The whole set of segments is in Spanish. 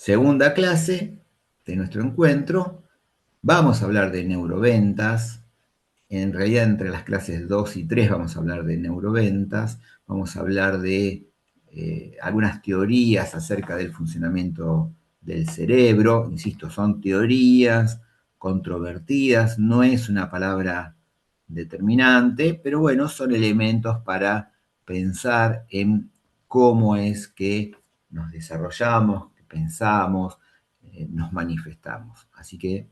Segunda clase de nuestro encuentro. Vamos a hablar de neuroventas. En realidad, entre las clases 2 y 3 vamos a hablar de neuroventas. Vamos a hablar de algunas teorías acerca del funcionamiento del cerebro. Insisto, son teorías controvertidas, no es una palabra determinante, pero bueno, son elementos para pensar en cómo es que nos desarrollamos, que pensamos, nos manifestamos. Así que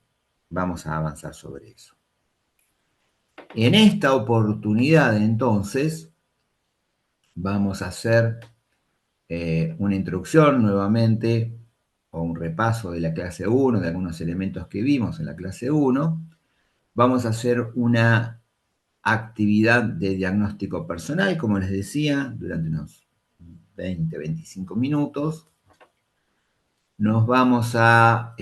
vamos a avanzar sobre eso. En esta oportunidad, entonces, vamos a hacer una introducción nuevamente o un repaso de la clase 1, de algunos elementos que vimos en la clase 1. Vamos a hacer una actividad de diagnóstico personal, como les decía, durante unos 20, 25 minutos. Nos vamos a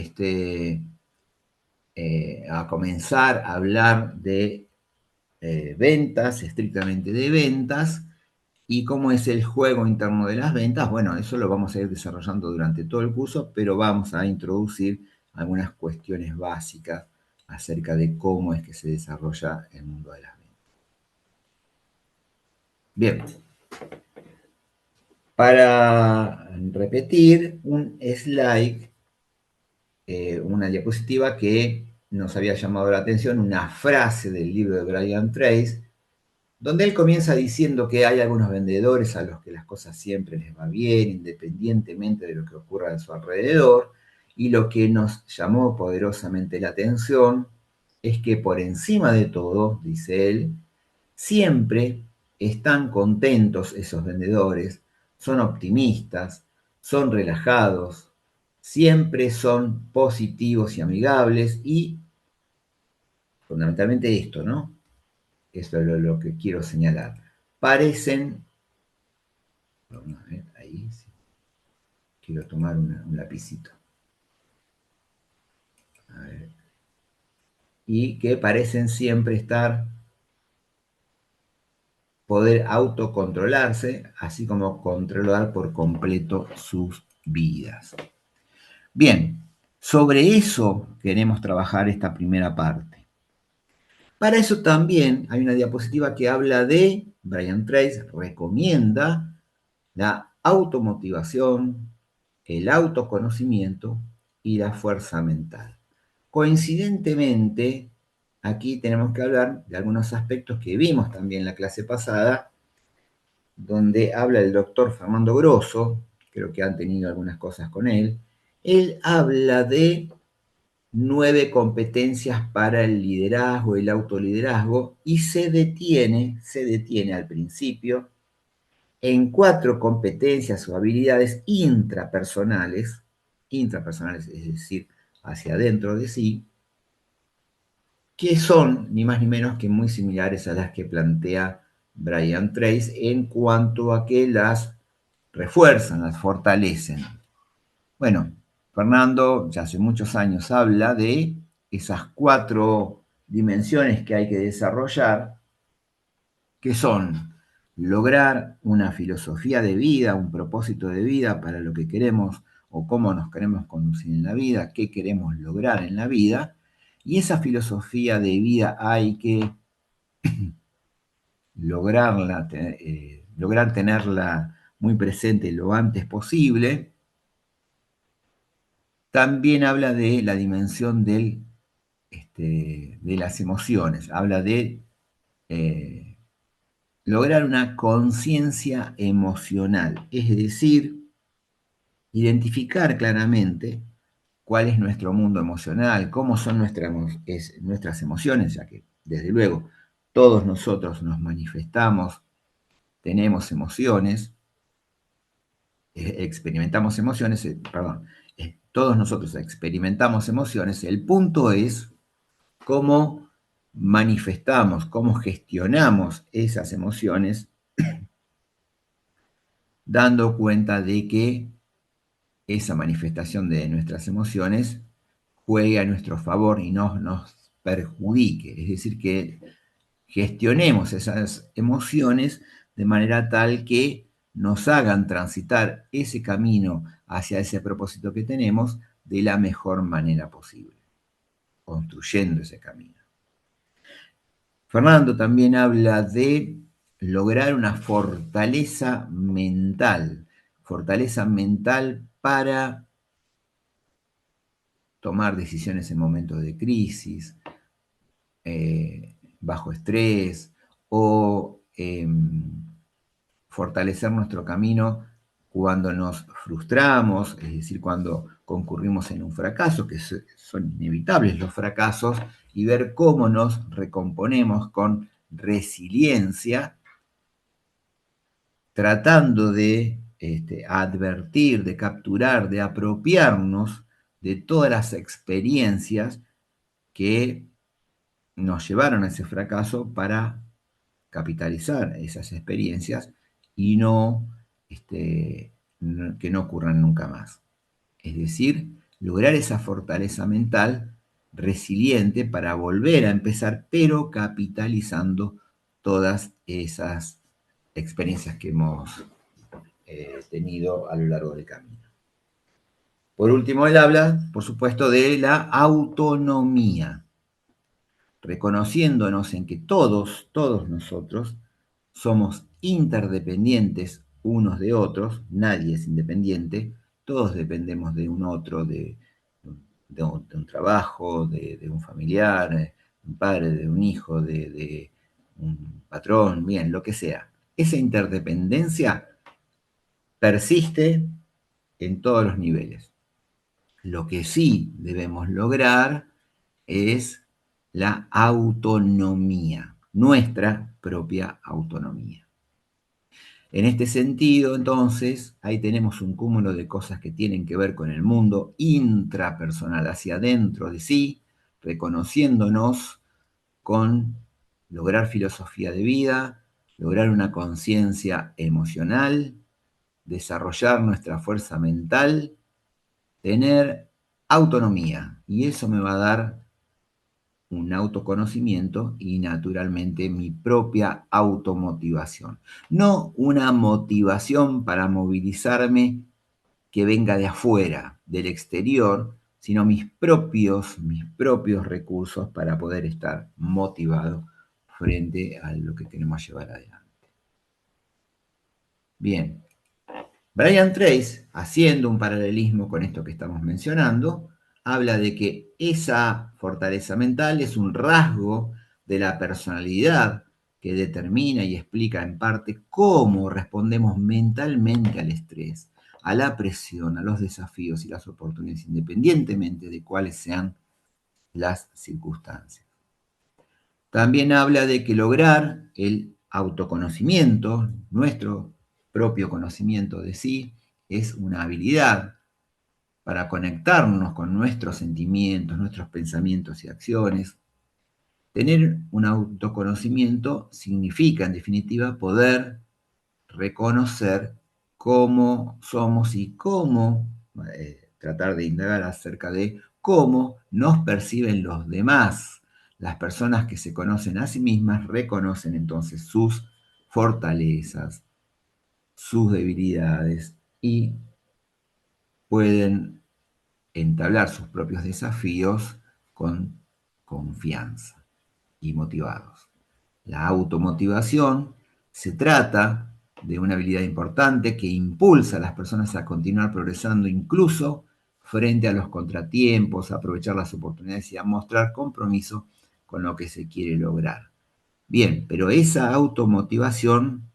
comenzar a hablar de ventas, estrictamente de ventas, y cómo es el juego interno de las ventas. Bueno, eso lo vamos a ir desarrollando durante todo el curso, pero vamos a introducir algunas cuestiones básicas acerca de cómo es que se desarrolla el mundo de las ventas. Bien, para repetir un slide, una diapositiva que nos había llamado la atención, una frase del libro de Brian Tracy, donde él comienza diciendo que hay algunos vendedores a los que las cosas siempre les va bien, independientemente de lo que ocurra a su alrededor, y lo que nos llamó poderosamente la atención es que por encima de todo, dice él, siempre están contentos esos vendedores, son optimistas, son relajados, siempre son positivos y amigables y fundamentalmente esto, ¿no? Esto es lo que quiero señalar. Parecen, vamos a ver, ahí sí, quiero tomar un lapicito. A ver, y que parecen siempre poder autocontrolarse, así como controlar por completo sus vidas. Bien, sobre eso queremos trabajar esta primera parte. Para eso también hay una diapositiva que habla de, Brian Tracy recomienda la automotivación, el autoconocimiento y la fuerza mental. Coincidentemente, aquí tenemos que hablar de algunos aspectos que vimos también en la clase pasada, donde habla el doctor Fernando Grosso, creo que han tenido algunas cosas con él. Él habla de 9 competencias para el liderazgo, el autoliderazgo, y se detiene al principio en 4 competencias o habilidades intrapersonales, es decir, hacia adentro de sí, que son ni más ni menos que muy similares a las que plantea Brian Tracy en cuanto a que las refuerzan, las fortalecen. Bueno, Fernando ya hace muchos años habla de esas 4 dimensiones que hay que desarrollar, que son lograr una filosofía de vida, un propósito de vida para lo que queremos o cómo nos queremos conducir en la vida, qué queremos lograr en la vida, y esa filosofía de vida hay que lograr tenerla muy presente lo antes posible. También habla de la dimensión de las emociones, habla de lograr una conciencia emocional, es decir, identificar claramente cuál es nuestro mundo emocional, cómo son nuestras emociones, ya que desde luego todos nosotros nos manifestamos, tenemos emociones, experimentamos emociones, perdón, todos nosotros experimentamos emociones, el punto es cómo manifestamos, cómo gestionamos esas emociones, dando cuenta de que esa manifestación de nuestras emociones juegue a nuestro favor y no nos perjudique. Es decir, que gestionemos esas emociones de manera tal que nos hagan transitar ese camino hacia ese propósito que tenemos de la mejor manera posible, construyendo ese camino. Fernando también habla de lograr una fortaleza mental para tomar decisiones en momentos de crisis, bajo estrés, o fortalecer nuestro camino cuando nos frustramos, es decir, cuando concurrimos en un fracaso, que son inevitables los fracasos, y ver cómo nos recomponemos con resiliencia, tratando de advertir, de capturar, de apropiarnos de todas las experiencias que nos llevaron a ese fracaso para capitalizar esas experiencias y que no ocurran nunca más. Es decir, lograr esa fortaleza mental resiliente para volver a empezar, pero capitalizando todas esas experiencias que hemos tenido a lo largo del camino. Por último, él habla, por supuesto, de la autonomía, reconociéndonos en que todos nosotros somos interdependientes unos de otros, nadie es independiente, todos dependemos de un otro, de un trabajo, de un familiar, de un padre, de un hijo, de un patrón, bien, lo que sea. Esa interdependencia persiste en todos los niveles. Lo que sí debemos lograr es la autonomía, nuestra propia autonomía. En este sentido, entonces, ahí tenemos un cúmulo de cosas que tienen que ver con el mundo intrapersonal, hacia adentro de sí, reconociéndonos con lograr filosofía de vida, lograr una conciencia emocional, desarrollar nuestra fuerza mental, tener autonomía. Y eso me va a dar un autoconocimiento y naturalmente mi propia automotivación. No una motivación para movilizarme que venga de afuera, del exterior, sino mis propios recursos para poder estar motivado frente a lo que queremos llevar adelante. Bien, Brian Tracy, haciendo un paralelismo con esto que estamos mencionando, habla de que esa fortaleza mental es un rasgo de la personalidad que determina y explica en parte cómo respondemos mentalmente al estrés, a la presión, a los desafíos y las oportunidades, independientemente de cuáles sean las circunstancias. También habla de que lograr el autoconocimiento, nuestro propio conocimiento de sí, es una habilidad para conectarnos con nuestros sentimientos, nuestros pensamientos y acciones. Tener un autoconocimiento significa, en definitiva, poder reconocer cómo somos y cómo tratar de indagar acerca de cómo nos perciben los demás. Las personas que se conocen a sí mismas reconocen entonces sus fortalezas, sus debilidades y pueden entablar sus propios desafíos con confianza y motivados. La automotivación se trata de una habilidad importante que impulsa a las personas a continuar progresando incluso frente a los contratiempos, a aprovechar las oportunidades y a mostrar compromiso con lo que se quiere lograr. Bien, pero esa automotivación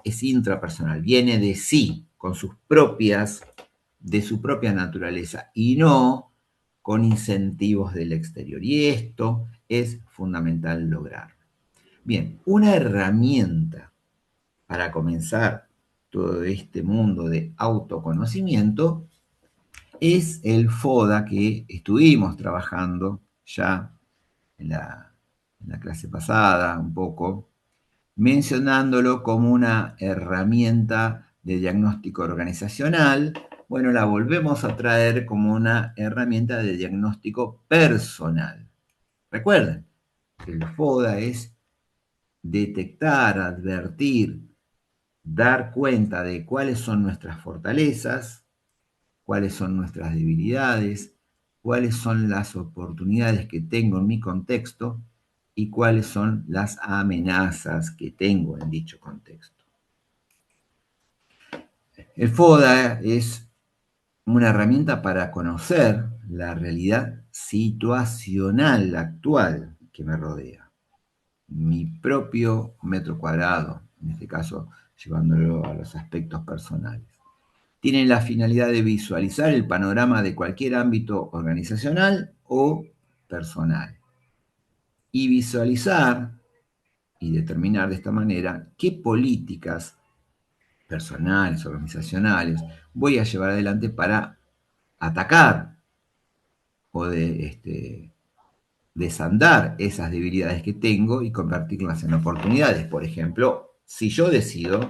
es intrapersonal, viene de sí, de su propia naturaleza y no con incentivos del exterior. Y esto es fundamental lograr. Bien, una herramienta para comenzar todo este mundo de autoconocimiento es el FODA que estuvimos trabajando ya en la clase pasada un poco, mencionándolo como una herramienta de diagnóstico organizacional. Bueno, la volvemos a traer como una herramienta de diagnóstico personal. Recuerden, el FODA es detectar, advertir, dar cuenta de cuáles son nuestras fortalezas, cuáles son nuestras debilidades, cuáles son las oportunidades que tengo en mi contexto y cuáles son las amenazas que tengo en dicho contexto. El FODA es una herramienta para conocer la realidad situacional actual que me rodea. Mi propio metro cuadrado, en este caso llevándolo a los aspectos personales. Tiene la finalidad de visualizar el panorama de cualquier ámbito organizacional o personal. Y visualizar y determinar de esta manera qué políticas personales, organizacionales, voy a llevar adelante para atacar o desandar esas debilidades que tengo y convertirlas en oportunidades. Por ejemplo, si yo decido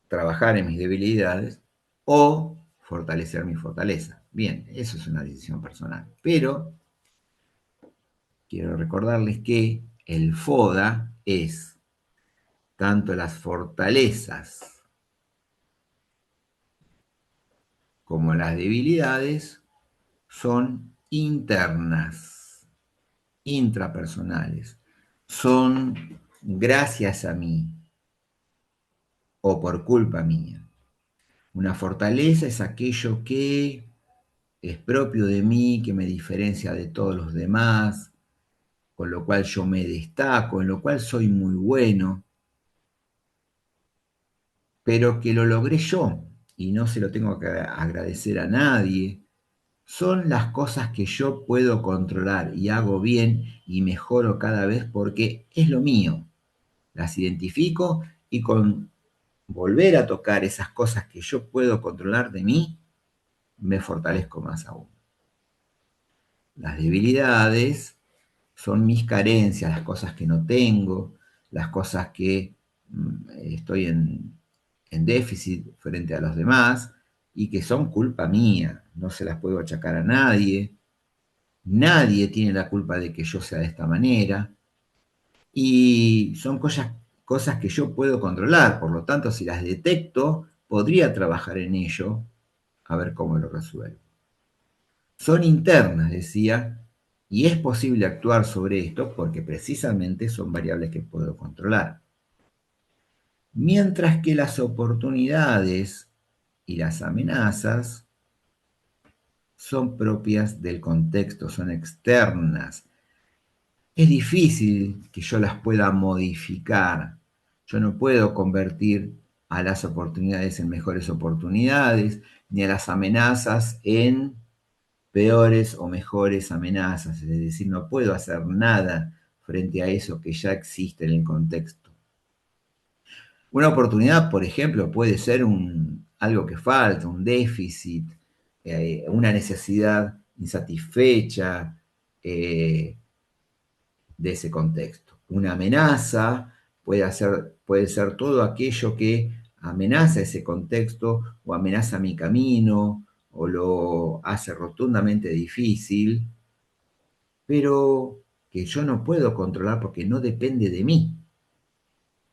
trabajar en mis debilidades o fortalecer mi fortaleza. Bien, eso es una decisión personal. Pero quiero recordarles que el FODA es tanto las fortalezas como las debilidades son internas, intrapersonales. Son gracias a mí o por culpa mía. Una fortaleza es aquello que es propio de mí, que me diferencia de todos los demás, con lo cual yo me destaco, en lo cual soy muy bueno, pero que lo logré yo y no se lo tengo que agradecer a nadie. Son las cosas que yo puedo controlar y hago bien y mejoro cada vez porque es lo mío. Las identifico y con volver a tocar esas cosas que yo puedo controlar de mí, me fortalezco más aún. Las debilidades son mis carencias, las cosas que no tengo, las cosas que estoy en déficit frente a los demás y que son culpa mía, no se las puedo achacar a nadie, nadie tiene la culpa de que yo sea de esta manera y son cosas que yo puedo controlar, por lo tanto si las detecto, podría trabajar en ello a ver cómo lo resuelvo. Son internas, decía, y es posible actuar sobre esto porque precisamente son variables que puedo controlar. Mientras que las oportunidades y las amenazas son propias del contexto, son externas. Es difícil que yo las pueda modificar. Yo no puedo convertir a las oportunidades en mejores oportunidades, ni a las amenazas en peores o mejores amenazas, es decir, no puedo hacer nada frente a eso que ya existe en el contexto. Una oportunidad, por ejemplo, puede ser algo que falta, un déficit, una necesidad insatisfecha de ese contexto. Una amenaza puede ser todo aquello que amenaza ese contexto o amenaza mi camino o lo hace rotundamente difícil, pero que yo no puedo controlar porque no depende de mí.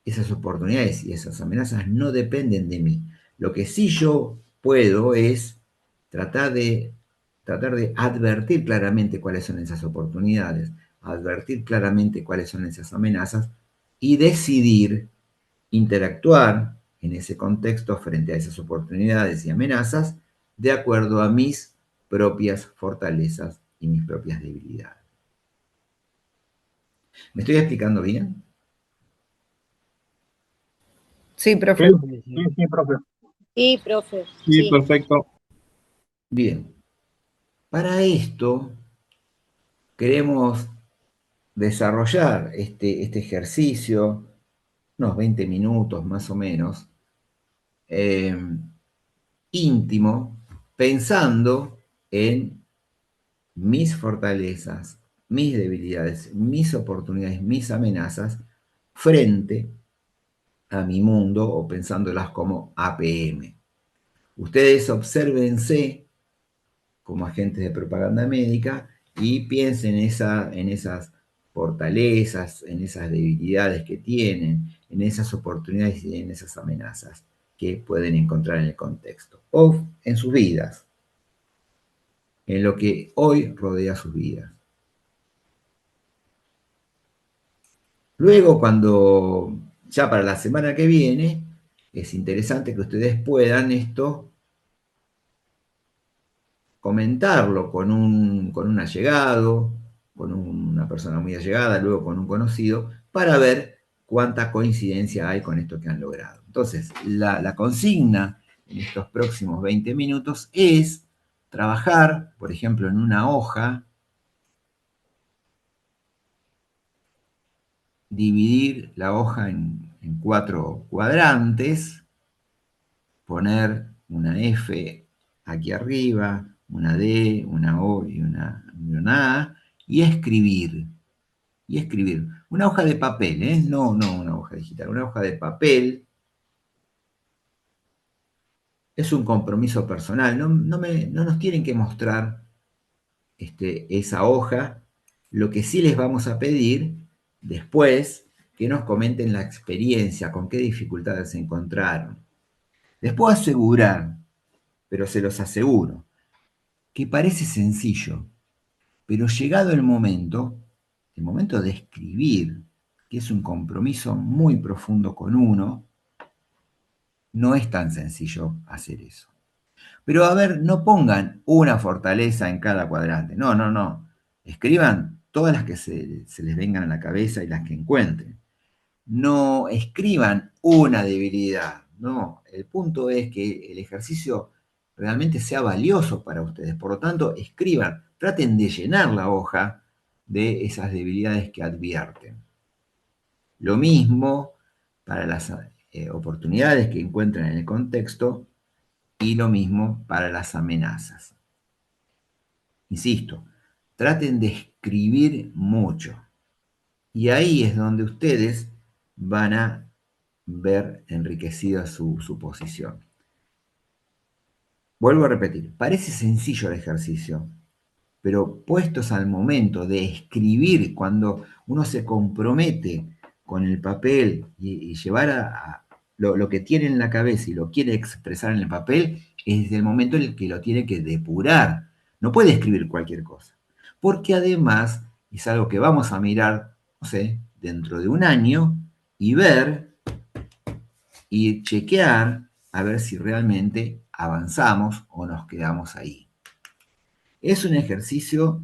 Esas oportunidades y esas amenazas no dependen de mí. Lo que sí yo puedo es tratar de, tratar de advertir claramente cuáles son esas oportunidades, advertir claramente cuáles son esas amenazas y decidir interactuar en ese contexto frente a esas oportunidades y amenazas de acuerdo a mis propias fortalezas y mis propias debilidades. ¿Me estoy explicando bien? Sí, Sí, profe. sí, profe. Sí, profe, Sí, sí. perfecto. Bien. Para esto queremos desarrollar este ejercicio, unos 20 minutos más o menos, eh, íntimo, pensando en mis fortalezas, mis debilidades, mis oportunidades, mis amenazas frente a mi mundo o pensándolas como APM. Ustedes obsérvense como agentes de propaganda médica y piensen en esas fortalezas, en esas debilidades que tienen, en esas oportunidades y en esas amenazas. que pueden encontrar en el contexto o en sus vidas, en lo que hoy rodea sus vidas. Luego, cuando ya para la semana que viene, es interesante que ustedes puedan esto comentarlo con un allegado, con una persona muy allegada, luego con un conocido, para ver cuánta coincidencia hay con esto que han logrado. Entonces, la consigna en estos próximos 20 minutos es trabajar, por ejemplo, en una hoja, dividir la hoja en 4 cuadrantes, poner una F aquí arriba, una D, una O y una A, y escribir. Y escribir. Una hoja de papel, ¿eh? No una hoja digital, una hoja de papel. Es un compromiso personal. No nos tienen que mostrar esa hoja. Lo que sí les vamos a pedir después, que nos comenten la experiencia, con qué dificultades se encontraron. Les puedo asegurar, pero se los aseguro, que parece sencillo, pero llegado el momento de escribir, que es un compromiso muy profundo con uno, no es tan sencillo hacer eso. Pero a ver, no pongan una fortaleza en cada cuadrante. No. Escriban todas las que se les vengan a la cabeza y las que encuentren. No escriban una debilidad. No, el punto es que el ejercicio realmente sea valioso para ustedes. Por lo tanto, escriban, traten de llenar la hoja de esas debilidades que advierten. Lo mismo para las oportunidades que encuentran en el contexto y lo mismo para las amenazas. Insisto, traten de escribir mucho. Y ahí es donde ustedes van a ver enriquecida su posición. Vuelvo a repetir, parece sencillo el ejercicio, pero puestos al momento de escribir, cuando uno se compromete con el papel y llevar a lo que tiene en la cabeza y lo quiere expresar en el papel, es el momento en el que lo tiene que depurar. No puede escribir cualquier cosa. Porque además es algo que vamos a mirar, no sé, dentro de un año y ver y chequear a ver si realmente avanzamos o nos quedamos ahí. Es un ejercicio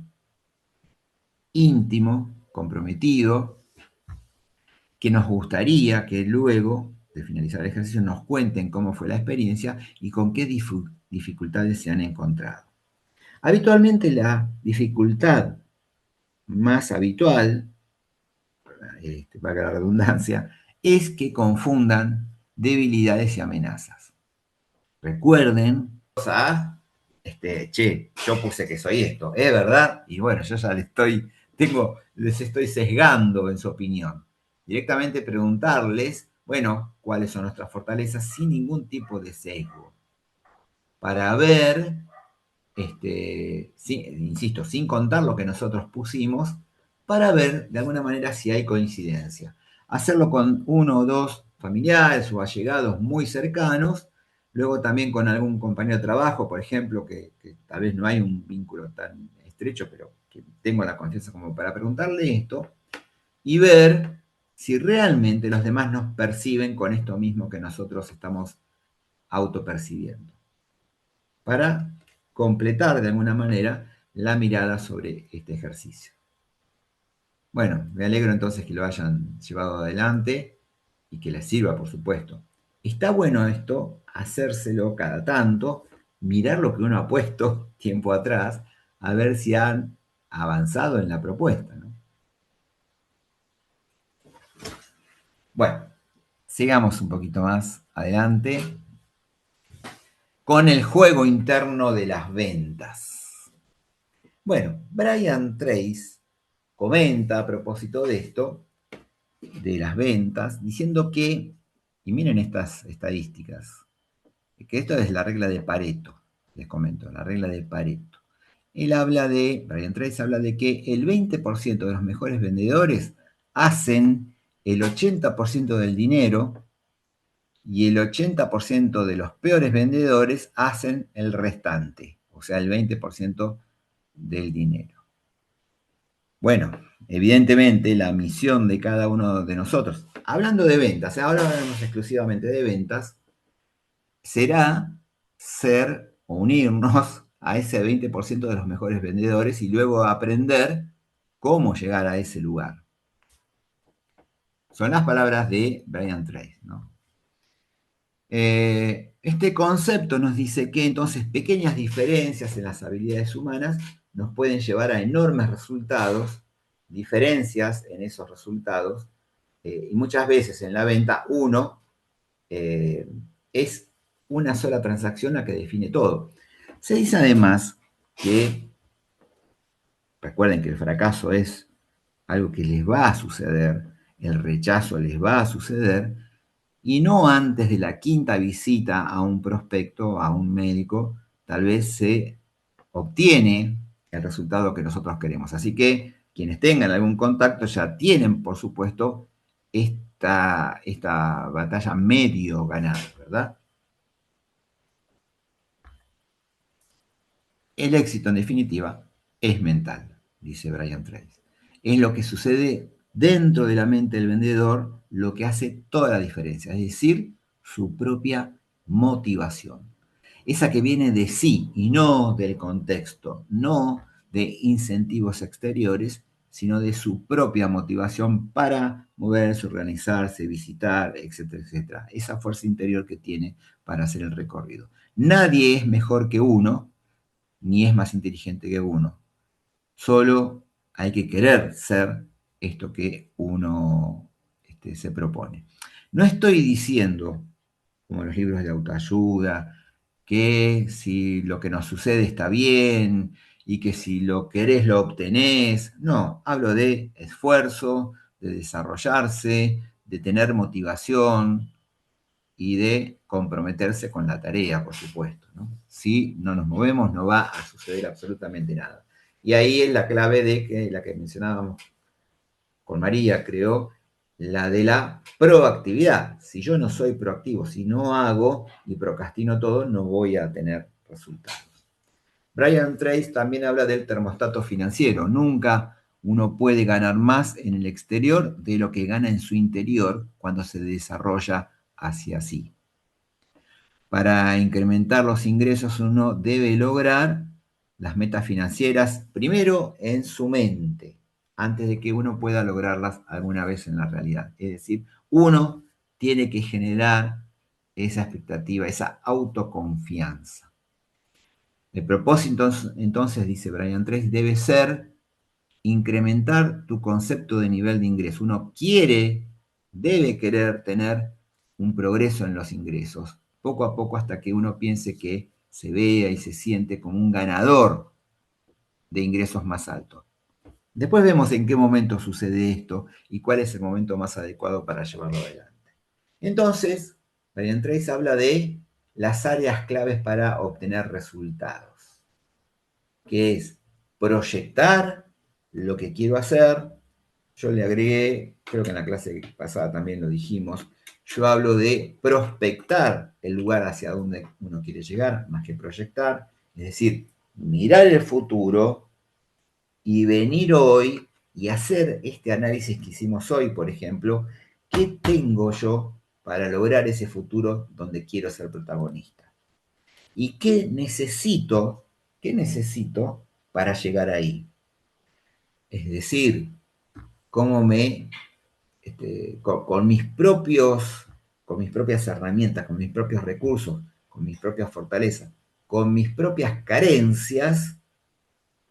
íntimo, comprometido, que nos gustaría que luego de finalizar el ejercicio nos cuenten cómo fue la experiencia y con qué dificultades se han encontrado. Habitualmente la dificultad más habitual, valga la redundancia, es que confundan debilidades y amenazas. Recuerden, che, yo puse que soy esto, ¿es verdad? Y bueno, yo ya les estoy sesgando en su opinión. Directamente preguntarles, bueno, cuáles son nuestras fortalezas sin ningún tipo de sesgo. Para ver, insisto, sin contar lo que nosotros pusimos, para ver de alguna manera si hay coincidencia. Hacerlo con uno o dos familiares o allegados muy cercanos, luego también con algún compañero de trabajo, por ejemplo, que tal vez no hay un vínculo tan estrecho, pero que tengo la confianza como para preguntarle esto, y ver si realmente los demás nos perciben con esto mismo que nosotros estamos autopercibiendo. Para completar de alguna manera la mirada sobre este ejercicio. Bueno, me alegro entonces que lo hayan llevado adelante y que les sirva, por supuesto. Está bueno esto, hacérselo cada tanto, mirar lo que uno ha puesto tiempo atrás, a ver si han avanzado en la propuesta, ¿no? Bueno, sigamos un poquito más adelante con el juego interno de las ventas. Bueno, Brian Tracy comenta a propósito de esto, de las ventas, diciendo que, y miren estas estadísticas, que esto es la regla de Pareto, les comento, la regla de Pareto. Brian Tracy habla de que el 20% de los mejores vendedores hacen el 80% del dinero y el 80% de los peores vendedores hacen el restante, o sea, el 20% del dinero. Bueno, evidentemente la misión de cada uno de nosotros, hablando de ventas, ahora hablamos exclusivamente de ventas, será ser o unirnos a ese 20% de los mejores vendedores y luego aprender cómo llegar a ese lugar. Son las palabras de Brian Tracy, ¿no? Este concepto nos dice que entonces pequeñas diferencias en las habilidades humanas nos pueden llevar a enormes resultados, diferencias en esos resultados, y muchas veces en la venta es una sola transacción la que define todo. Se dice además que, recuerden que el fracaso es algo que les va a suceder, el rechazo les va a suceder, y no antes de la quinta visita a un prospecto, a un médico, tal vez se obtiene el resultado que nosotros queremos. Así que quienes tengan algún contacto ya tienen, por supuesto, esta batalla medio ganada, ¿verdad? El éxito, en definitiva, es mental, dice Brian Tracy. Es lo que sucede dentro de la mente del vendedor lo que hace toda la diferencia, es decir, su propia motivación. Esa que viene de sí y no del contexto, no de incentivos exteriores, sino de su propia motivación para moverse, organizarse, visitar, etcétera, etcétera. Esa fuerza interior que tiene para hacer el recorrido. Nadie es mejor que uno, ni es más inteligente que uno. Solo hay que querer ser esto que uno se propone. No estoy diciendo, como los libros de autoayuda, que si lo que nos sucede está bien y que si lo querés lo obtenés. No, hablo de esfuerzo, de desarrollarse, de tener motivación, y de comprometerse con la tarea, por supuesto, ¿no? Si no nos movemos, no va a suceder absolutamente nada. Y ahí es la clave de que la que mencionábamos con María, creo, la de la proactividad. Si yo no soy proactivo, si no hago y procrastino todo, no voy a tener resultados. Brian Tracy también habla del termostato financiero. Nunca uno puede ganar más en el exterior de lo que gana en su interior cuando se desarrolla hacia sí. Para incrementar los ingresos uno debe lograr las metas financieras primero en su mente, antes de que uno pueda lograrlas alguna vez en la realidad. Es decir, uno tiene que generar esa expectativa, esa autoconfianza. El propósito entonces, dice Brian Tracy, debe ser incrementar tu concepto de nivel de ingreso. Uno debe querer tener un progreso en los ingresos, poco a poco hasta que uno piense que se vea y se siente como un ganador de ingresos más altos. Después vemos en qué momento sucede esto y cuál es el momento más adecuado para llevarlo adelante. Entonces, Brian Tracy habla de las áreas claves para obtener resultados, que es proyectar lo que quiero hacer. Yo le agregué, creo que en la clase pasada también lo dijimos, yo hablo de prospectar el lugar hacia donde uno quiere llegar, más que proyectar, es decir, mirar el futuro y venir hoy y hacer este análisis que hicimos hoy, por ejemplo, ¿qué tengo yo para lograr ese futuro donde quiero ser protagonista? ¿Y qué necesito para llegar ahí? Es decir, cómo con mis propias herramientas, con mis propios recursos, con mis propias fortalezas, con mis propias carencias,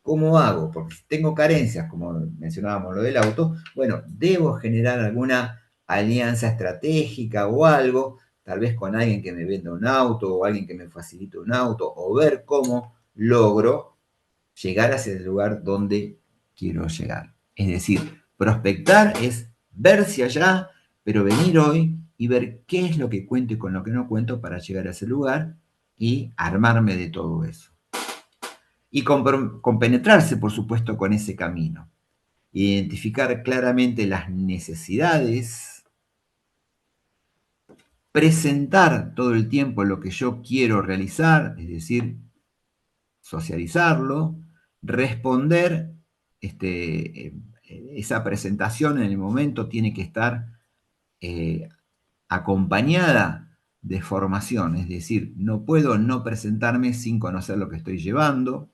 ¿cómo hago? Porque si tengo carencias, como mencionábamos lo del auto, bueno, debo generar alguna alianza estratégica o algo, tal vez con alguien que me venda un auto o alguien que me facilite un auto, o ver cómo logro llegar hacia el lugar donde quiero llegar. Es decir, prospectar es ver hacia allá, pero venir hoy y ver qué es lo que cuento y con lo que no cuento para llegar a ese lugar y armarme de todo eso. Y compenetrarse, por supuesto, con ese camino. Identificar claramente las necesidades, presentar todo el tiempo lo que yo quiero realizar, es decir, socializarlo, responder, esa presentación en el momento tiene que estar eh, acompañada de formación, es decir, no puedo no presentarme sin conocer lo que estoy llevando.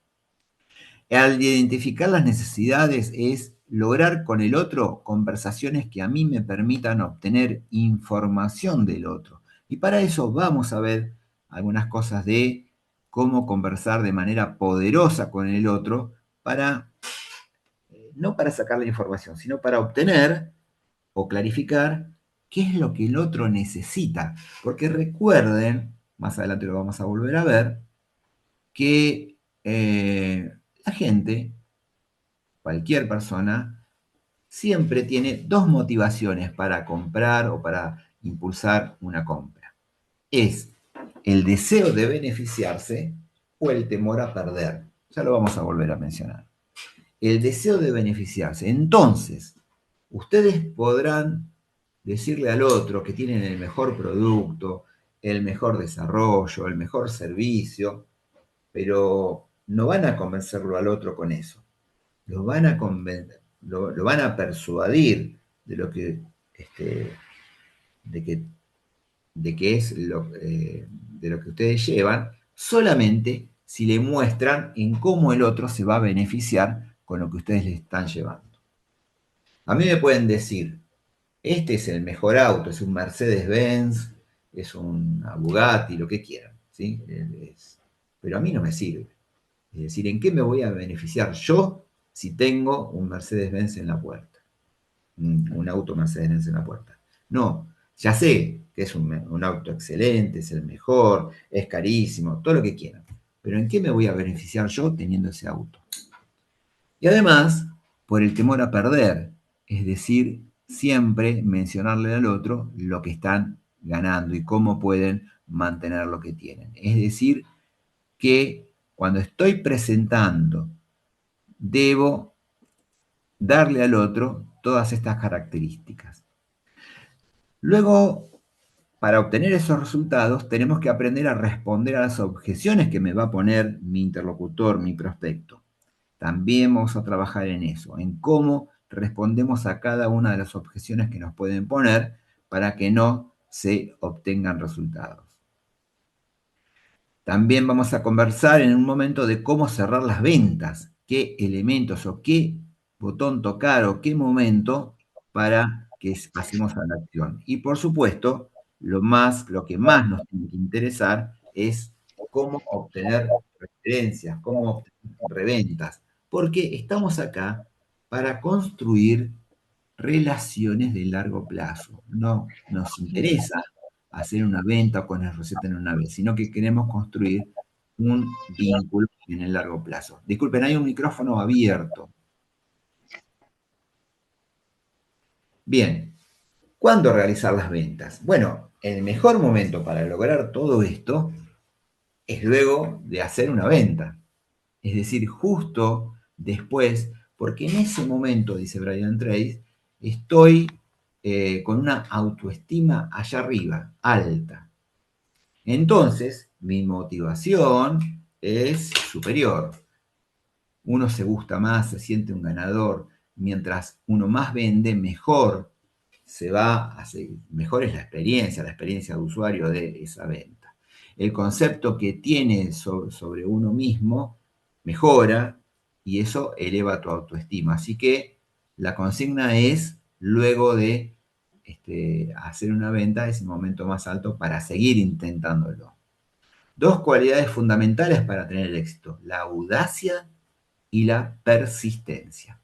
Al identificar las necesidades es lograr con el otro conversaciones que a mí me permitan obtener información del otro. Y para eso vamos a ver algunas cosas de cómo conversar de manera poderosa con el otro para, no para sacar la información, sino para obtener o clarificar qué es lo que el otro necesita. Porque recuerden, más adelante lo vamos a volver a ver, que la gente, cualquier persona, siempre tiene dos motivaciones para comprar o para impulsar una compra. Es el deseo de beneficiarse o el temor a perder. Ya lo vamos a volver a mencionar. El deseo de beneficiarse. Entonces, ustedes podrán decirle al otro que tienen el mejor producto, el mejor desarrollo, el mejor servicio, pero no van a convencerlo al otro con eso. Lo van a convencer, lo van a persuadir de lo que, de que, de que es de lo que ustedes llevan, solamente si le muestran en cómo el otro se va a beneficiar con lo que ustedes le están llevando. A mí me pueden decir, este es el mejor auto, es un Mercedes-Benz, es un Bugatti, lo que quieran, ¿sí? Pero a mí no me sirve. Es decir, ¿en qué me voy a beneficiar yo si tengo un Mercedes-Benz en la puerta? Un auto Mercedes-Benz en la puerta. No, ya sé que es un auto excelente, es el mejor, es carísimo, todo lo que quieran. Pero ¿en qué me voy a beneficiar yo teniendo ese auto? Y además, por el temor a perder, es decir, siempre mencionarle al otro lo que están ganando y cómo pueden mantener lo que tienen. Es decir, que cuando estoy presentando, debo darle al otro todas estas características. Luego, para obtener esos resultados, tenemos que aprender a responder a las objeciones que me va a poner mi interlocutor, mi prospecto. También vamos a trabajar en eso, en cómo respondemos a cada una de las objeciones que nos pueden poner para que no se obtengan resultados. También vamos a conversar en un momento de cómo cerrar las ventas, qué elementos o qué botón tocar o qué momento para que pasemos a la acción. Y por supuesto, lo que más nos tiene que interesar es cómo obtener referencias, cómo obtener reventas, porque estamos acá para construir relaciones de largo plazo. No nos interesa hacer una venta o con la receta en una vez, sino que queremos construir un vínculo en el largo plazo. Disculpen, hay un micrófono abierto. Bien, ¿cuándo realizar las ventas? Bueno, el mejor momento para lograr todo esto es luego de hacer una venta. Es decir, justo después, porque en ese momento, dice Brian Tracy, estoy con una autoestima allá arriba, alta. Entonces, mi motivación es superior. Uno se gusta más, se siente un ganador. Mientras uno más vende, mejor se va a hacer, mejor es la experiencia de usuario de esa venta. El concepto que tiene sobre uno mismo mejora y eso eleva tu autoestima. Así que la consigna es, luego de hacer una venta, es el momento más alto para seguir intentándolo. Dos cualidades fundamentales para tener el éxito, la audacia y la persistencia.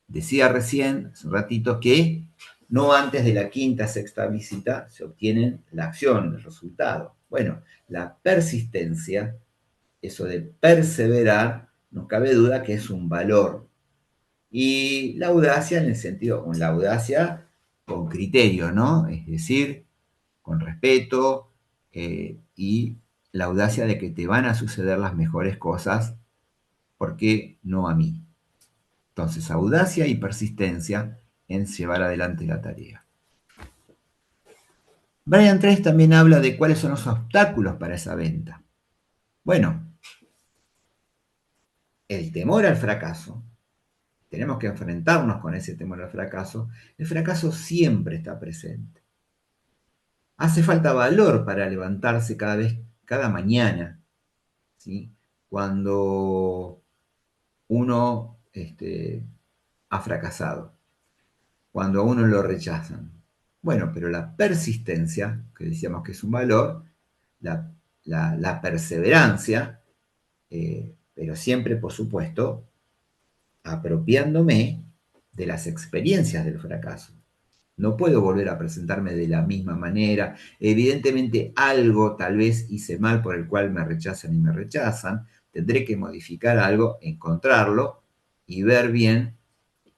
Decía recién, hace un ratito, que no antes de la quinta, sexta visita se obtiene la acción, el resultado. Bueno, la persistencia, eso de perseverar, no cabe duda que es un valor. Y la audacia en el sentido, con la audacia con criterio, ¿no? Es decir, con respeto y la audacia de que te van a suceder las mejores cosas, porque no a mí. Entonces, audacia y persistencia en llevar adelante la tarea. Brian Tracy también habla de cuáles son los obstáculos para esa venta. Bueno, el temor al fracaso, tenemos que enfrentarnos con ese temor al fracaso. El fracaso siempre está presente. Hace falta valor para levantarse cada mañana, ¿sí? Cuando uno ha fracasado, cuando a uno lo rechazan. Bueno, pero la persistencia, que decíamos que es un valor, la perseverancia, pero siempre, por supuesto, apropiándome de las experiencias del fracaso. No puedo volver a presentarme de la misma manera. Evidentemente algo tal vez hice mal por el cual me rechazan y me rechazan. Tendré que modificar algo, encontrarlo y ver bien.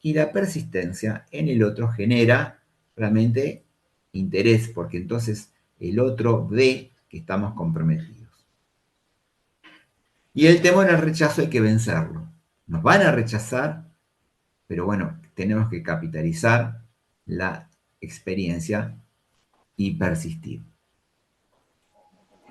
Y la persistencia en el otro genera realmente interés, porque entonces el otro ve que estamos comprometidos. Y el temor al rechazo hay que vencerlo. Nos van a rechazar, pero bueno, tenemos que capitalizar la experiencia y persistir.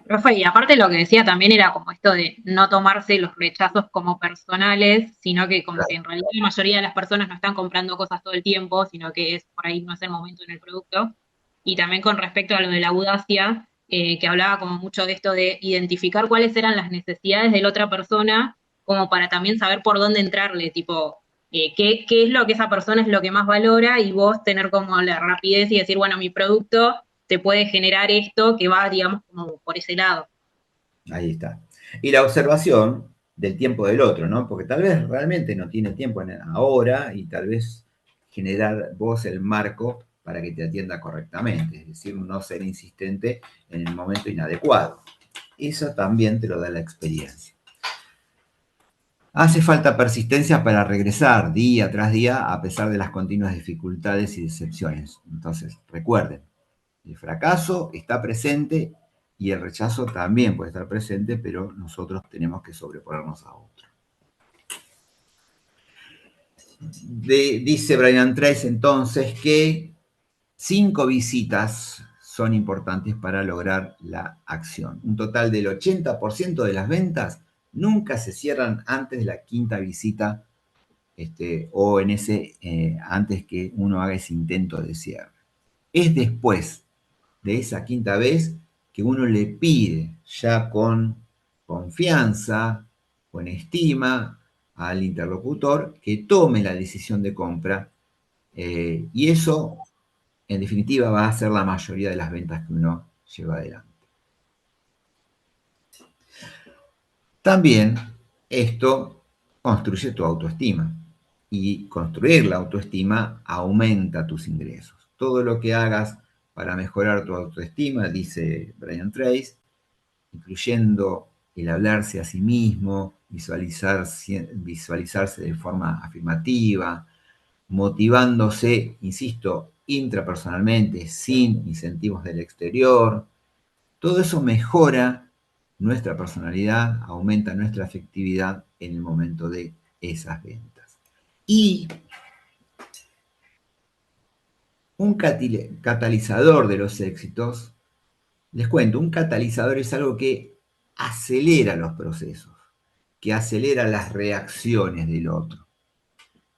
Rafa, y aparte lo que decía también era como esto de no tomarse los rechazos como personales, sino que como que Claro. en realidad la mayoría de las personas no están comprando cosas todo el tiempo, sino que es por ahí no es el momento en el producto. Y también con respecto a lo de la audacia, que hablaba como mucho de esto de identificar cuáles eran las necesidades de la otra persona, como para también saber por dónde entrarle, tipo, qué es lo que esa persona es lo que más valora y vos tener como la rapidez y decir, bueno, mi producto te puede generar esto que va, digamos, como por ese lado. Ahí está. Y la observación del tiempo del otro, ¿no? Porque tal vez realmente no tiene tiempo ahora y tal vez generar vos el marco para que te atienda correctamente, es decir, no ser insistente en el momento inadecuado. Eso también te lo da la experiencia. Hace falta persistencia para regresar día tras día a pesar de las continuas dificultades y decepciones. Entonces, recuerden, el fracaso está presente y el rechazo también puede estar presente, pero nosotros tenemos que sobreponernos a otro. Dice Brian Tracy entonces que 5 visitas son importantes para lograr la acción. Un total del 80% de las ventas nunca se cierran antes de la quinta visita o en antes que uno haga ese intento de cierre. Es después de esa quinta vez que uno le pide ya con confianza, con estima al interlocutor que tome la decisión de compra y eso en definitiva va a ser la mayoría de las ventas que uno lleva adelante. También esto construye tu autoestima y construir la autoestima aumenta tus ingresos. Todo lo que hagas para mejorar tu autoestima, dice Brian Tracy, incluyendo el hablarse a sí mismo, visualizarse de forma afirmativa, motivándose, insisto, intrapersonalmente, sin incentivos del exterior. Todo eso mejora nuestra personalidad, aumenta nuestra efectividad en el momento de esas ventas. Y un catalizador de los éxitos, les cuento, un catalizador es algo que acelera los procesos, que acelera las reacciones del otro,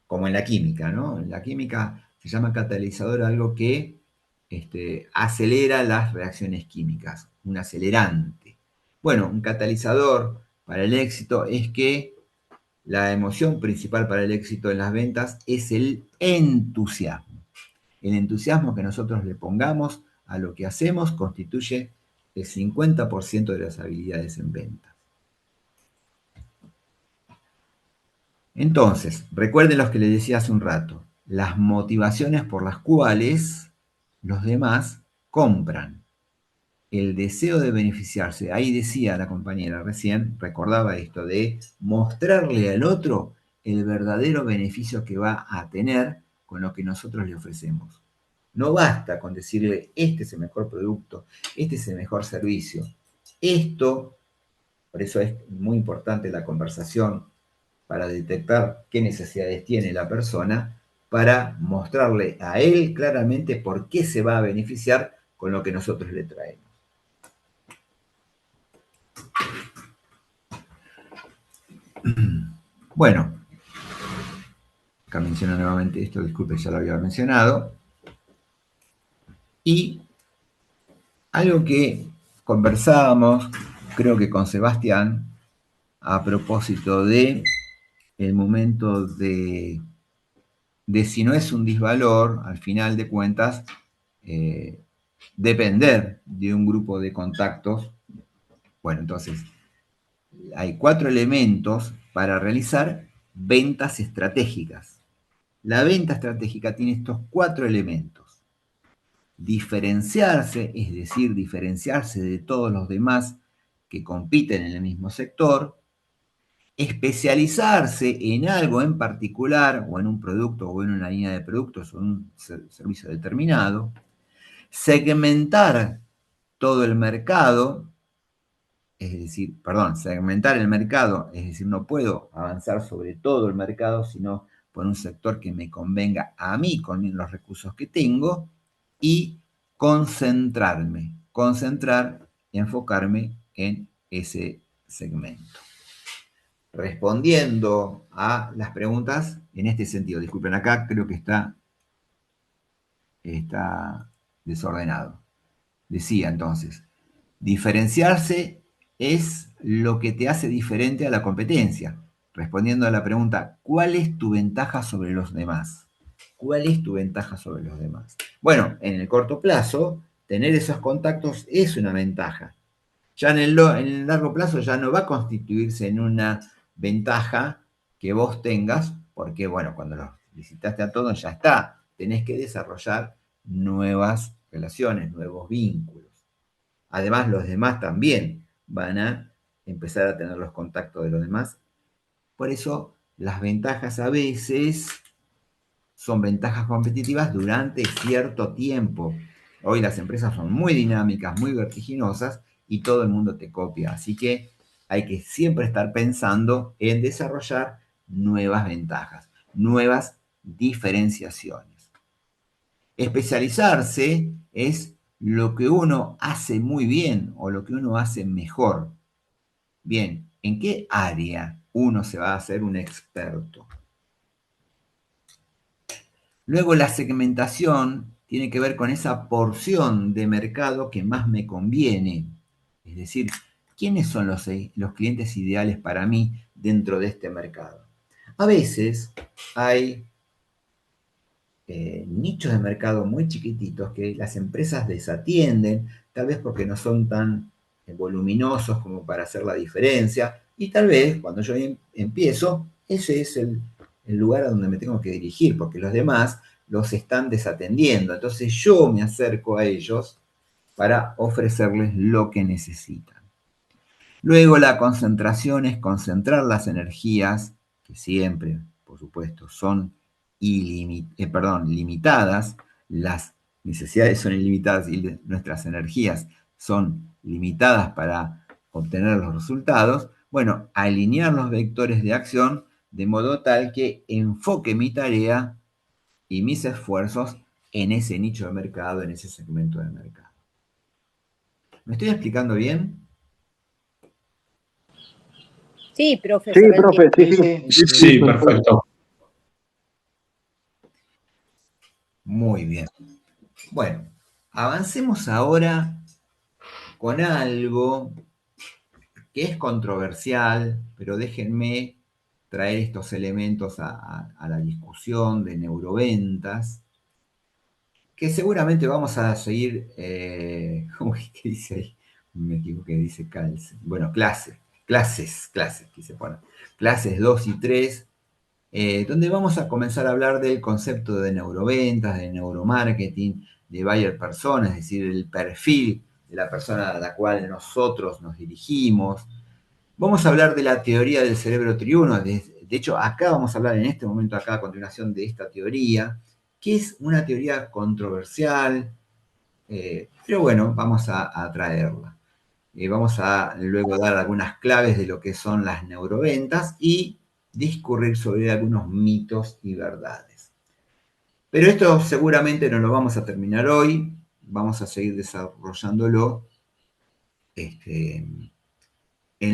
como en la química, ¿no? En la química se llama catalizador algo que acelera las reacciones químicas, un acelerante. Bueno, un catalizador para el éxito es que la emoción principal para el éxito en las ventas es el entusiasmo. El entusiasmo que nosotros le pongamos a lo que hacemos constituye el 50% de las habilidades en ventas. Entonces, recuerden los que les decía hace un rato, las motivaciones por las cuales los demás compran. El deseo de beneficiarse, ahí decía la compañera recién, recordaba esto de mostrarle al otro el verdadero beneficio que va a tener con lo que nosotros le ofrecemos. No basta con decirle, este es el mejor producto, este es el mejor servicio. Esto, por eso es muy importante la conversación para detectar qué necesidades tiene la persona, para mostrarle a él claramente por qué se va a beneficiar con lo que nosotros le traemos. Bueno, acá menciono nuevamente esto, disculpe, ya lo había mencionado. Y algo que conversábamos, creo que con Sebastián, a propósito de el momento de si no es un disvalor, al final de cuentas, depender de un grupo de contactos. Bueno, entonces, hay 4 elementos para realizar ventas estratégicas. La venta estratégica tiene estos 4 elementos. Diferenciarse, es decir, diferenciarse de todos los demás que compiten en el mismo sector. Especializarse en algo en particular, o en un producto, o en una línea de productos, o en un servicio determinado. Segmentar todo el mercado, es decir, segmentar el mercado, es decir, no puedo avanzar sobre todo el mercado, sino por un sector que me convenga a mí con los recursos que tengo, y concentrarme, concentrar y enfocarme en ese segmento. Respondiendo a las preguntas en este sentido, disculpen, acá creo que está desordenado. Decía entonces, diferenciarse es lo que te hace diferente a la competencia. Respondiendo a la pregunta, ¿cuál es tu ventaja sobre los demás? ¿Cuál es tu ventaja sobre los demás? Bueno, en el corto plazo, tener esos contactos es una ventaja. Ya en el largo plazo ya no va a constituirse en una ventaja que vos tengas, porque bueno, cuando los visitaste a todos ya está. Tenés que desarrollar nuevas relaciones, nuevos vínculos. Además, los demás también van a empezar a tener los contactos de los demás. Por eso, las ventajas a veces son ventajas competitivas durante cierto tiempo. Hoy las empresas son muy dinámicas, muy vertiginosas y todo el mundo te copia. Así que hay que siempre estar pensando en desarrollar nuevas ventajas, nuevas diferenciaciones. Especializarse es lo que uno hace muy bien o lo que uno hace mejor. Bien, ¿en qué área uno se va a hacer un experto? Luego la segmentación tiene que ver con esa porción de mercado que más me conviene. Es decir, ¿quiénes son los clientes ideales para mí dentro de este mercado? A veces hay nichos de mercado muy chiquititos que las empresas desatienden, tal vez porque no son tan voluminosos como para hacer la diferencia, y tal vez cuando yo empiezo, ese es el lugar a donde me tengo que dirigir, porque los demás los están desatendiendo. Entonces yo me acerco a ellos para ofrecerles lo que necesitan. Luego la concentración es concentrar las energías, que siempre, por supuesto, son limitadas, las necesidades son ilimitadas y nuestras energías son limitadas para obtener los resultados. Bueno, alinear los vectores de acción de modo tal que enfoque mi tarea y mis esfuerzos en ese nicho de mercado, en ese segmento de mercado. ¿Me estoy explicando bien? Sí, profe. Sí, profe, sí. Sí, perfecto. Muy bien. Bueno, avancemos ahora con algo que es controversial, pero déjenme traer estos elementos a la discusión de neuroventas, que seguramente vamos a seguir, ¿cómo es que dice ahí? Me equivoqué, dice clases, quise poner, clases 2 y 3, donde vamos a comenzar a hablar del concepto de neuroventas, de neuromarketing, de buyer persona, es decir, el perfil de la persona a la cual nosotros nos dirigimos. Vamos a hablar de la teoría del cerebro triuno, de hecho, acá vamos a hablar en este momento, acá a continuación, de esta teoría, que es una teoría controversial, pero bueno, vamos a traerla. Vamos a luego dar algunas claves de lo que son las neuroventas y discurrir sobre algunos mitos y verdades. Pero esto seguramente no lo vamos a terminar hoy. vamos a seguir desarrollándolo en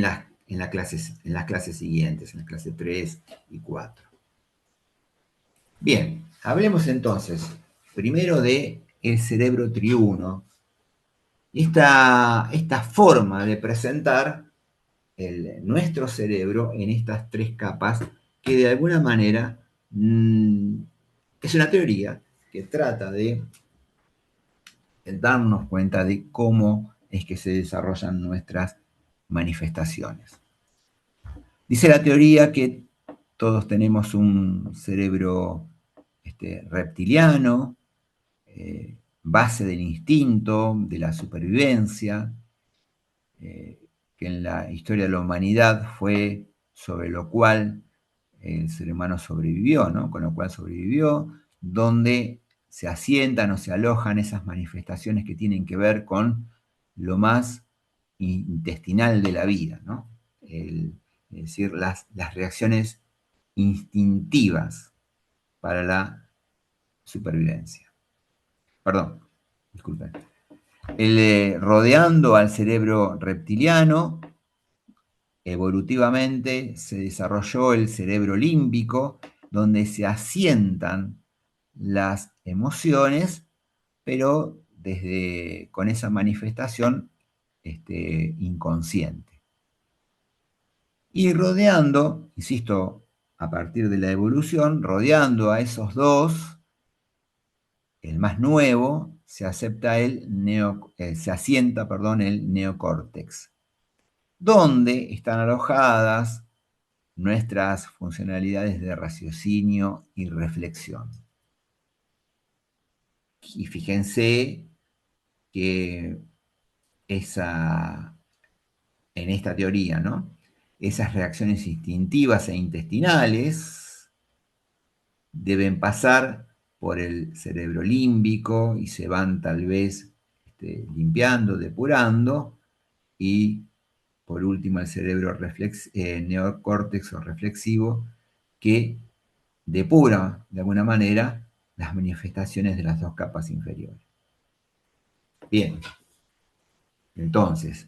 las clases siguientes, en las clases 3 y 4. Bien, hablemos entonces primero de el cerebro triuno. Esta forma de presentar nuestro cerebro en estas tres capas que de alguna manera es una teoría que trata de darnos cuenta de cómo es que se desarrollan nuestras manifestaciones. Dice la teoría que todos tenemos un cerebro reptiliano, base del instinto, de la supervivencia, que en la historia de la humanidad fue sobre lo cual el ser humano sobrevivió, ¿no? Con lo cual sobrevivió, donde se asientan o se alojan esas manifestaciones que tienen que ver con lo más intestinal de la vida, ¿no? Es decir, las reacciones instintivas para la supervivencia. Perdón, disculpen. Rodeando al cerebro reptiliano, evolutivamente se desarrolló el cerebro límbico, donde se asientan las emociones, pero con esa manifestación inconsciente. Y rodeando, insisto, a partir de la evolución, rodeando a esos dos, el más nuevo, se asienta el neocórtex, donde están alojadas nuestras funcionalidades de raciocinio y reflexión. Y fíjense que en esta teoría, ¿no? Esas reacciones instintivas e intestinales deben pasar por el cerebro límbico y se van tal vez limpiando, depurando, y por último el cerebro neocórtex o reflexivo, que depura de alguna manera las manifestaciones de las dos capas inferiores. Bien, entonces,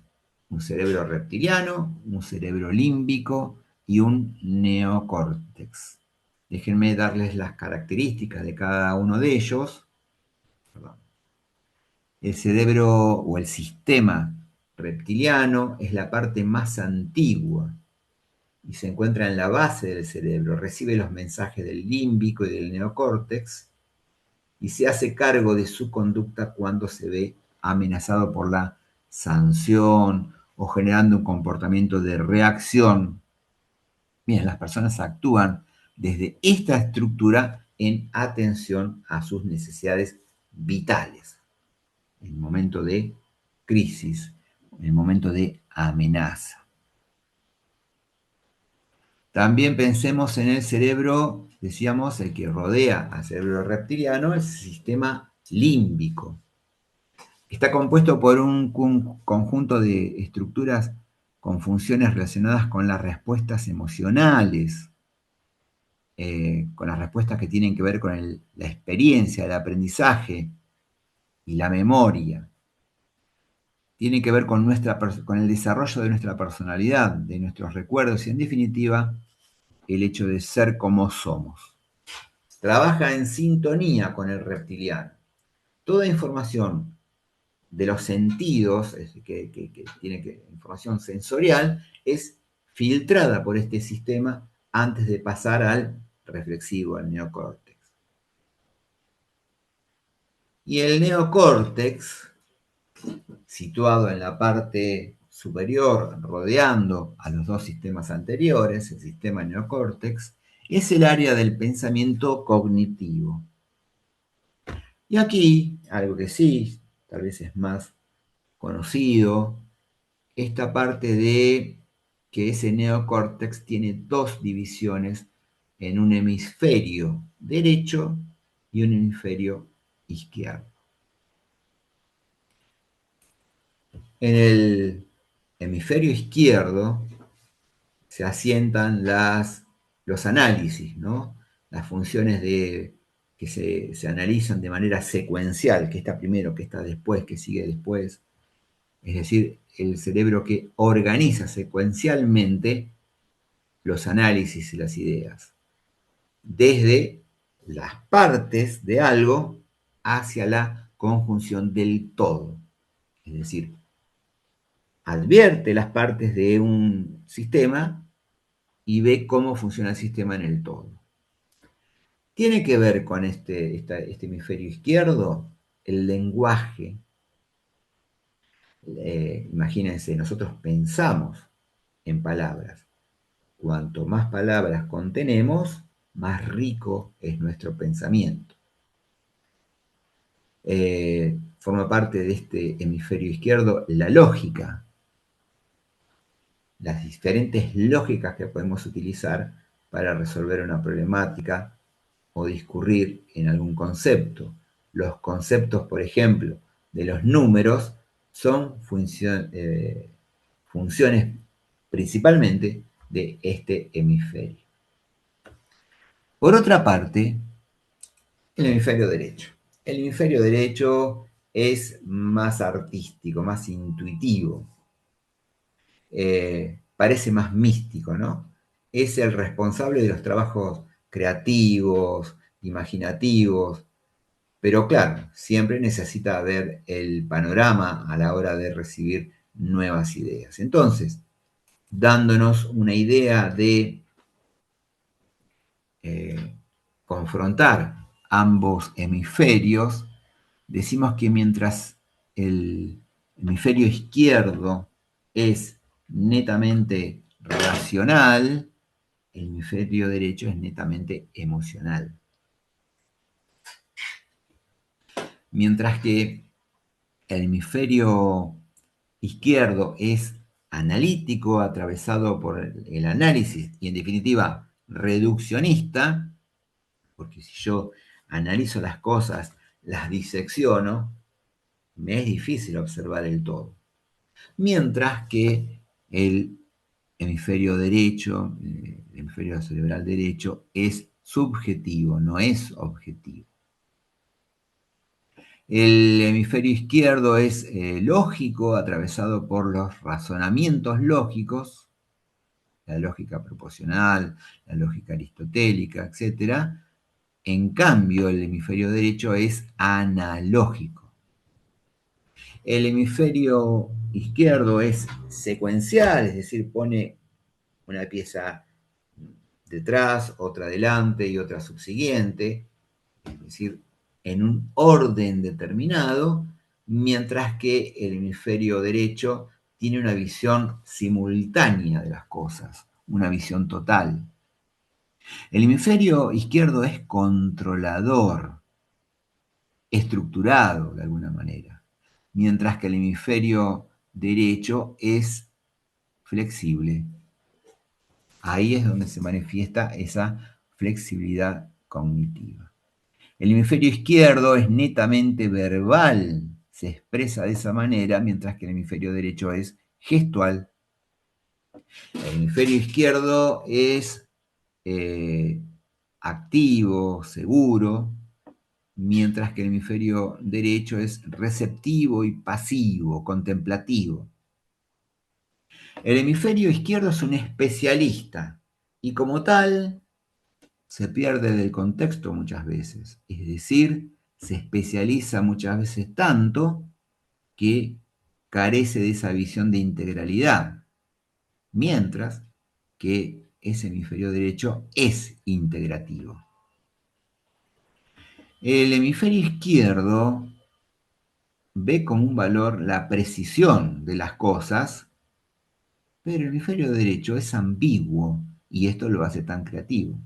un cerebro reptiliano, un cerebro límbico y un neocórtex. Déjenme darles las características de cada uno de ellos. Perdón. El cerebro o el sistema reptiliano es la parte más antigua y se encuentra en la base del cerebro. Recibe los mensajes del límbico y del neocórtex y se hace cargo de su conducta cuando se ve amenazado por la sanción o generando un comportamiento de reacción. Bien, las personas actúan desde esta estructura en atención a sus necesidades vitales, en el momento de crisis, en el momento de amenaza. También pensemos en el cerebro, decíamos, el que rodea al cerebro reptiliano, el sistema límbico. Está compuesto por un conjunto de estructuras con funciones relacionadas con las respuestas emocionales, con las respuestas que tienen que ver con la experiencia, el aprendizaje y la memoria. Tiene que ver con el desarrollo de nuestra personalidad, de nuestros recuerdos y, en definitiva, el hecho de ser como somos. Trabaja en sintonía con el reptiliano. Toda información de los sentidos, que tiene información sensorial, es filtrada por este sistema antes de pasar al reflexivo, al neocórtex. Y el neocórtex, situado en la parte superior, rodeando a los dos sistemas anteriores, el sistema neocórtex, es el área del pensamiento cognitivo. Y aquí, algo que sí, tal vez es más conocido, esta parte de que ese neocórtex tiene dos divisiones en un hemisferio derecho y un hemisferio izquierdo. En el hemisferio izquierdo se asientan los análisis, ¿no? Las funciones de que se analizan de manera secuencial, que está primero, que está después, que sigue después. Es decir, el cerebro que organiza secuencialmente los análisis y las ideas, desde las partes de algo hacia la conjunción del todo. Es decir, advierte las partes de un sistema y ve cómo funciona el sistema en el todo. Tiene que ver con este hemisferio izquierdo el lenguaje. Imagínense, nosotros pensamos en palabras. Cuanto más palabras contenemos, más rico es nuestro pensamiento. Forma parte de este hemisferio izquierdo la lógica, las diferentes lógicas que podemos utilizar para resolver una problemática o discurrir en algún concepto. Los conceptos, por ejemplo, de los números son funciones principalmente de este hemisferio. Por otra parte, el hemisferio derecho. El hemisferio derecho es más artístico, más intuitivo. Parece más místico, ¿no? Es el responsable de los trabajos creativos, imaginativos, pero claro, siempre necesita ver el panorama a la hora de recibir nuevas ideas. Entonces, dándonos una idea de confrontar ambos hemisferios, decimos que mientras el hemisferio izquierdo es netamente racional, el hemisferio derecho es netamente emocional. Mientras que el hemisferio izquierdo es analítico, atravesado por el análisis y en definitiva reduccionista, porque si yo analizo las cosas, las disecciono, me es difícil observar el todo. Mientras que el hemisferio derecho, el hemisferio cerebral derecho, es subjetivo, no es objetivo. El hemisferio izquierdo es lógico, atravesado por los razonamientos lógicos, la lógica proposicional, la lógica aristotélica, etc. En cambio, el hemisferio derecho es analógico. El hemisferio izquierdo es secuencial, es decir, pone una pieza detrás, otra adelante y otra subsiguiente, es decir, en un orden determinado, mientras que el hemisferio derecho tiene una visión simultánea de las cosas, una visión total. El hemisferio izquierdo es controlador, estructurado de alguna manera, mientras que el hemisferio derecho es flexible. Ahí es donde se manifiesta esa flexibilidad cognitiva. El hemisferio izquierdo es netamente verbal, se expresa de esa manera, mientras que el hemisferio derecho es gestual. El hemisferio izquierdo es activo, seguro, mientras que el hemisferio derecho es receptivo y pasivo, contemplativo. El hemisferio izquierdo es un especialista y como tal se pierde del contexto muchas veces, es decir, se especializa muchas veces tanto que carece de esa visión de integralidad, mientras que ese hemisferio derecho es integrativo. El hemisferio izquierdo ve como un valor la precisión de las cosas, pero el hemisferio derecho es ambiguo y esto lo hace tan creativo.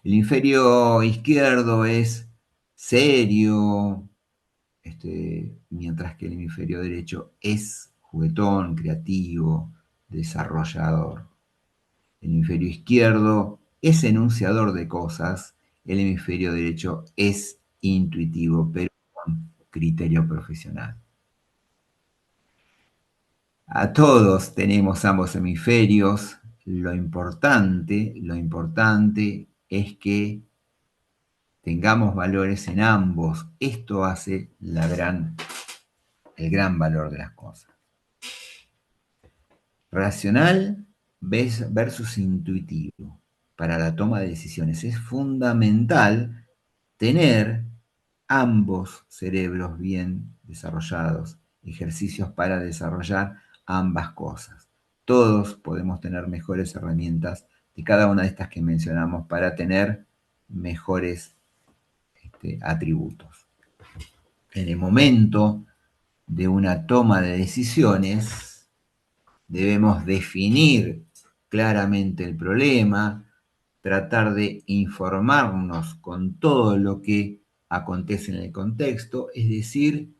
El hemisferio izquierdo es serio, mientras que el hemisferio derecho es juguetón, creativo, desarrollador. El hemisferio izquierdo es enunciador de cosas, el hemisferio derecho es intuitivo, pero con criterio profesional. A todos tenemos ambos hemisferios. Lo importante es que tengamos valores en ambos. Esto hace el gran valor de las cosas. Racional versus intuitivo para la toma de decisiones. Es fundamental tener ambos cerebros bien desarrollados, ejercicios para desarrollar ambas cosas. Todos podemos tener mejores herramientas de cada una de estas que mencionamos para tener mejores atributos. En el momento de una toma de decisiones, debemos definir claramente el problema, tratar de informarnos con todo lo que acontece en el contexto, es decir,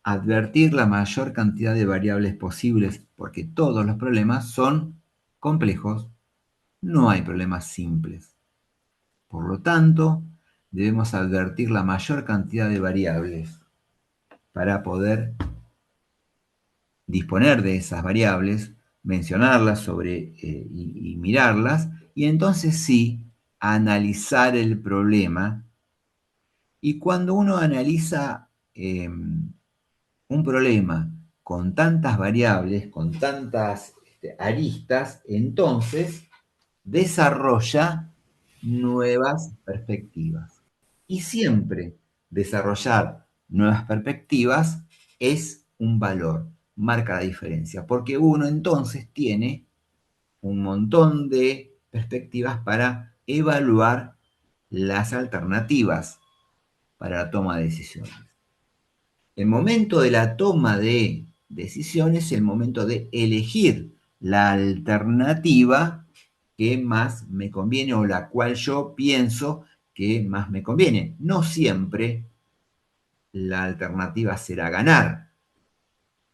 advertir la mayor cantidad de variables posibles, porque todos los problemas son complejos, no hay problemas simples. Por lo tanto, debemos advertir la mayor cantidad de variables para poder disponer de esas variables, mencionarlas y mirarlas, y entonces sí, analizar el problema. Y cuando uno analiza un problema con tantas variables, con tantas aristas, entonces desarrolla nuevas perspectivas. Y siempre desarrollar nuevas perspectivas es un valor, marca la diferencia, porque uno entonces tiene un montón de perspectivas para evaluar las alternativas para la toma de decisiones. El momento de la toma de decisiones es el momento de elegir la alternativa que más me conviene o la cual yo pienso que más me conviene. No siempre la alternativa será ganar.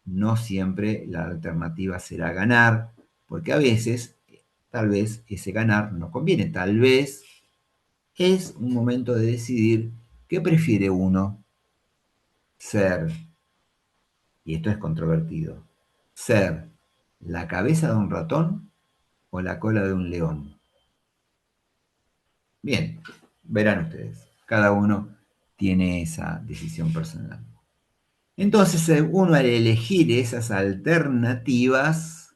No siempre la alternativa será ganar, porque a veces, tal vez, ese ganar no conviene. Tal vez es un momento de decidir qué prefiere uno ser, y esto es controvertido, ser la cabeza de un ratón o la cola de un león. Bien, verán ustedes, cada uno tiene esa decisión personal. Entonces, uno al elegir esas alternativas,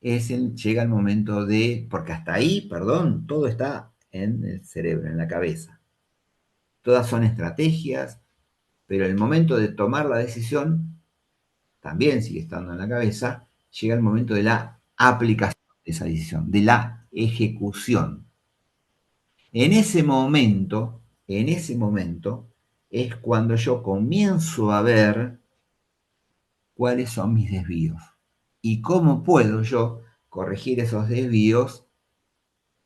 llega el momento porque hasta ahí, perdón, todo está en el cerebro, en la cabeza. Todas son estrategias, pero el momento de tomar la decisión también sigue estando en la cabeza, llega el momento de la aplicación de esa decisión, de la ejecución. En ese momento es cuando yo comienzo a ver cuáles son mis desvíos y cómo puedo yo corregir esos desvíos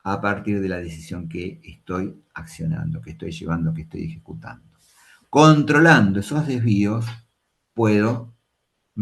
a partir de la decisión que estoy accionando, que estoy llevando, que estoy ejecutando. Controlando esos desvíos, puedo